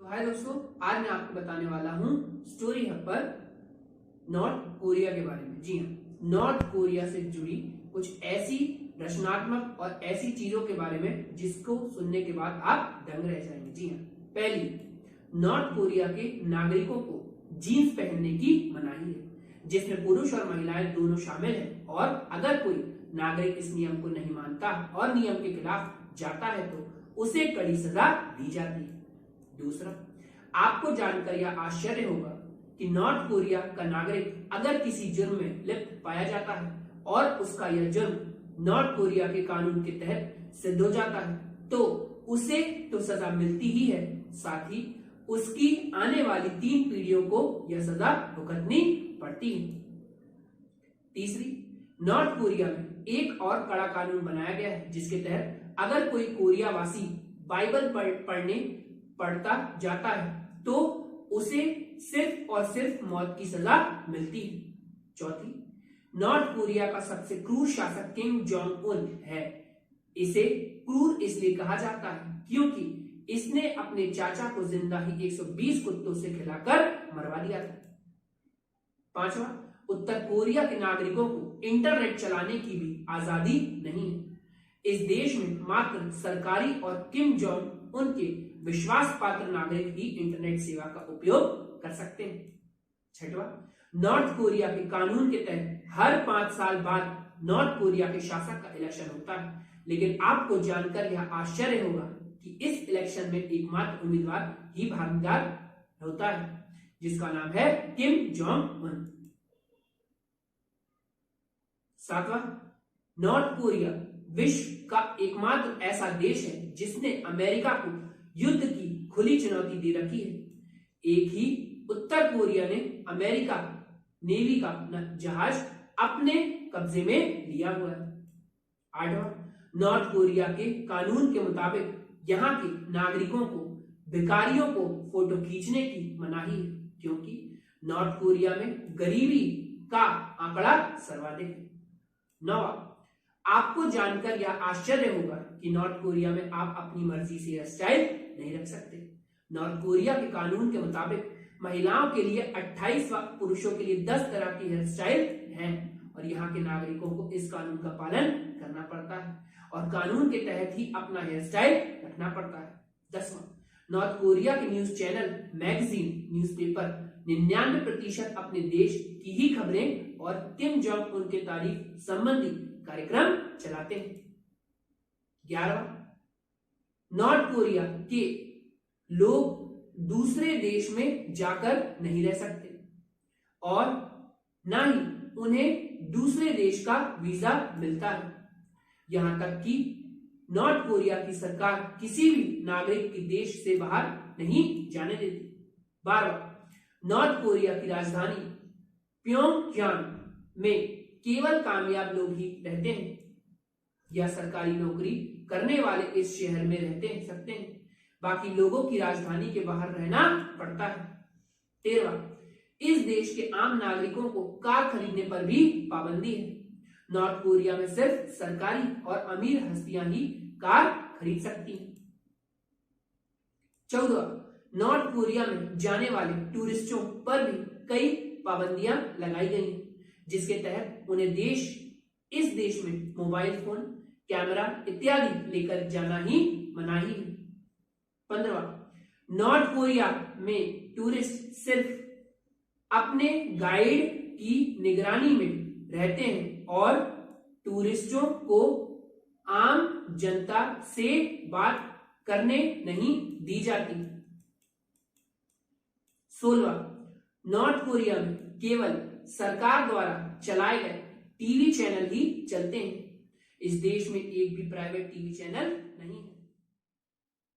हाय दोस्तों, आज मैं आपको बताने वाला हूं स्टोरी हब पर नॉर्थ कोरिया के बारे में। जी हाँ, नॉर्थ कोरिया से जुड़ी कुछ ऐसी रचनात्मक और ऐसी चीजों के बारे में जिसको सुनने के बाद आप दंग रह जाएंगे। जी हाँ, पहली, नॉर्थ कोरिया के नागरिकों को जीन्स पहनने की मनाही है, जिसमें पुरुष और महिलाएं दोनों शामिल हैं, और अगर कोई नागरिक इस नियम को नहीं मानता और नियम के खिलाफ जाता है तो उसे कड़ी सजा दी जाती है। दूसरा, आपको जानकर यह आश्चर्य होगा कि नॉर्थ कोरिया का नागरिक अगर किसी जुर्म में लिप्त पाया जाता है और उसका यह जुर्म नॉर्थ कोरिया के कानून के तहत सिद्ध हो जाता है तो उसे तो सजा मिलती ही है, साथ ही उसकी आने वाली 3 पीढ़ियों को यह सजा भुगतनी पड़ती है। तीसरी, नॉर्थ कोरिया में एक और कड़ा कानून बनाया गया है जिसके तहत अगर कोई कोरिया वासी बाइबल पढ़ने पढ़ता जाता है तो उसे सिर्फ और सिर्फ मौत की सजा मिलती है। चौथी, नॉर्थ कोरिया का सबसे क्रूर शासक किम जोंग उन है। इसे क्रूर इसलिए कहा जाता है क्योंकि इसने अपने चाचा को जिंदा ही 120 कुत्तों से खिलाकर मरवा दिया था। पांचवा, उत्तर कोरिया के नागरिकों को इंटरनेट चलाने की भी आजादी नहीं है। इस देश में मात्र सरकारी और किम जोंग उनके विश्वास पात्र नागरिक ही इंटरनेट सेवा का उपयोग कर सकते हैं। छठवां, नॉर्थ कोरिया के कानून के तहत हर 5 साल बाद नॉर्थ कोरिया के शासक का इलेक्शन होता है, लेकिन आपको जानकर यह आश्चर्य होगा कि इस इलेक्शन में एकमात्र उम्मीदवार ही भागीदार होता है, जिसका नाम है किम जोंग उन। सातवां, नॉर्थ कोरिया विश्व का एकमात्र ऐसा देश है जिसने अमेरिका को युद्ध की खुली चुनौती दे रखी है। एक ही उत्तर कोरिया ने अमेरिका नेवी का जहाज अपने कब्जे में लिया हुआ है। आठवां, नॉर्थ कोरिया के कानून के मुताबिक यहाँ के नागरिकों को भिखारियों को फोटो खींचने की मनाही है क्योंकि नॉर्थ कोरिया में गरीबी का आंकड़ा सर्वाधिक है। नौवां, आपको जानकर यह आश्चर्य होगा कि नॉर्थ कोरिया में आप अपनी मर्जी से हेयर स्टाइल नहीं रख सकते। नॉर्थ कोरिया के कानून के मुताबिक महिलाओं के लिए 28 व पुरुषों के लिए 10 तरह की हेयर स्टाइल हैं और यहाँ के नागरिकों को इस कानून का पालन करना पड़ता है और कानून के तहत ही अपना हेयर स्टाइल रखना पड़ता है। 10वां, नॉर्थ कोरिया के न्यूज चैनल, मैगजीन, न्यूज़पेपर 99% अपने देश की ही खबरें और किम जोंग उन के तारीख संबंधी कार्यक्रम चलाते हैं। 11वां, नॉर्थ कोरिया के लोग दूसरे देश में जाकर नहीं रह सकते और ना ही उन्हें दूसरे देश का वीजा मिलता है। यहां तक कि नॉर्थ कोरिया की सरकार किसी भी नागरिक की देश से बाहर नहीं जाने देती। 12वां, नॉर्थ कोरिया की राजधानी प्योंगयांग में केवल कामयाब लोग ही रहते हैं या सरकारी नौकरी करने वाले इस शहर में रहते सकते हैं, बाकी लोगों की राजधानी के बाहर रहना पड़ता है। 13वां, इस देश के आम नागरिकों को कार खरीदने पर भी पाबंदी है। नॉर्थ कोरिया में सिर्फ सरकारी और अमीर हस्तियां ही कार खरीद सकती हैं। 14वां, नॉर्थ कोरिया में जाने वाले टूरिस्टों पर भी कई पाबंदियां लगाई गई हैं जिसके तहत उन्हें इस देश में मोबाइल फोन, कैमरा इत्यादि लेकर जाना ही मनाही है। 15वां, नॉर्थ कोरिया में टूरिस्ट सिर्फ अपने गाइड की निगरानी में रहते हैं और टूरिस्टों को आम जनता से बात करने नहीं दी जाती। 16वां, नॉर्थ कोरिया में केवल सरकार द्वारा चलाए गए टीवी चैनल ही चलते हैं। इस देश में एक भी प्राइवेट टीवी चैनल नहीं है।